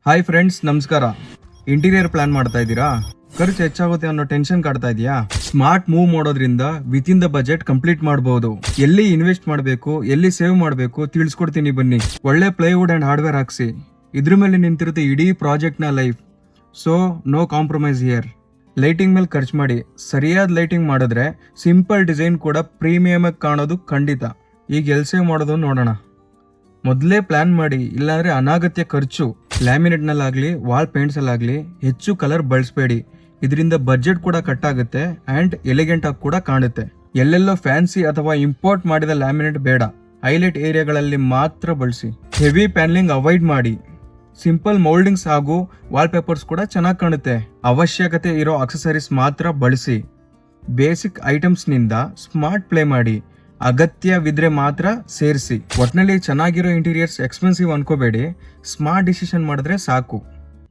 Hi friends, ನಮಸ್ಕಾರ. Interior plan ಮಾಡ್ತಾ ಇದ್ದೀರಾ? ಖರ್ಚು ಹೆಚ್ಚಾಗುತ್ತೆ ಅನ್ನೋ ಟೆನ್ಷನ್ ಕಾಡ್ತಾ ಇದೆಯಾ? ಸ್ಮಾರ್ಟ್ ಮೂವ್ ಮಾಡೋದ್ರಿಂದ ವಿತಿನ್ ದ ಬಜೆಟ್ ಕಂಪ್ಲೀಟ್ ಮಾಡಬಹುದು. ಎಲ್ಲಿ ಇನ್ವೆಸ್ಟ್ ಮಾಡಬೇಕು, ಎಲ್ಲಿ ಸೇವ್ ಮಾಡಬೇಕು ತಿಳಿಸ್ಕೊಡ್ತೀನಿ ಬನ್ನಿ. ಒಳ್ಳೆ ಪ್ಲೈವುಡ್ ಅಂಡ್ ಹಾರ್ಡ್ವೇರ್ ಹಾಕ್ಸಿ. ಇದ್ರ ಮೇಲೆ ನಿಂತಿರುತ್ತೆ ಇಡೀ ಪ್ರಾಜೆಕ್ಟ್ ನ life. So no compromise here. Lighting ಮೇಲೆ ಖರ್ಚು ಮಾಡಿ. ಸರಿಯಾದ ಲೈಟಿಂಗ್ ಮಾಡಿದ್ರೆ ಸಿಂಪಲ್ ಡಿಸೈನ್ ಕೂಡ ಪ್ರೀಮಿಯಮ್ ಆಗಿ ಕಾಣೋದು ಖಂಡಿತ. ಈಗ ಎಲ್ ಸೇವ್ ಮಾಡೋದು ನೋಡೋಣ. ಮೊದಲೇ ಪ್ಲಾನ್ ಮಾಡಿ, ಇಲ್ಲಾಂದ್ರೆ ಅನಾಗತ್ಯ ಖರ್ಚು. ಲ್ಯಾಮಿನೇಟ್ ನಲ್ಲಾಗ್ಲಿ ವಾಲ್ ಪೇಂಟ್ಸ್ ಅಲ್ಲಾಗ್ಲಿ ಹೆಚ್ಚು ಕಲರ್ ಬಳಸಬೇಡಿ. ಇದರಿಂದ ಬಜೆಟ್ ಕೂಡ ಕಟ್ ಆಗುತ್ತೆ ಅಂಡ್ ಎಲಿಗೆಂಟ್ ಆಗಿ ಕೂಡ ಕಾಣುತ್ತೆ. ಎಲ್ಲೆಲ್ಲೋ ಫ್ಯಾನ್ಸಿ ಅಥವಾ ಇಂಪೋರ್ಟ್ ಮಾಡಿದ ಲ್ಯಾಮಿನೇಟ್ ಬೇಡ. ಹೈಲೈಟ್ ಏರಿಯಾಗಳಲ್ಲಿ ಮಾತ್ರ ಬಳಸಿ. ಹೆವಿ ಪ್ಯಾನಲಿಂಗ್ ಅವಾಯ್ಡ್ ಮಾಡಿ. ಸಿಂಪಲ್ ಮೌಲ್ಡಿಂಗ್ಸ್ ಹಾಗೂ ವಾಲ್ ಪೇಪರ್ಸ್ ಕೂಡ ಚೆನ್ನಾಗಿ ಕಾಣುತ್ತೆ. ಅವಶ್ಯಕತೆ ಇರೋ ಅಕ್ಸೆಸರೀಸ್ ಮಾತ್ರ ಬಳಸಿ. ಬೇಸಿಕ್ ಐಟಮ್ಸ್ ನಿಂದ ಸ್ಮಾರ್ಟ್ ಪ್ಲೇ ಮಾಡಿ. ಅಗತ್ಯವಿದ್ರೆ ಮಾತ್ರ ಸೇರಿಸಿ. ಒಟ್ನಲ್ಲಿ ಚೆನ್ನಾಗಿರೋ ಇಂಟೀರಿಯರ್ಸ್ ಎಕ್ಸ್ಪೆನ್ಸಿವ್ ಅನ್ಕೋಬೇಡಿ. ಸ್ಮಾರ್ಟ್ ಡಿಸಿಷನ್ ಮಾಡಿದ್ರೆ ಸಾಕು.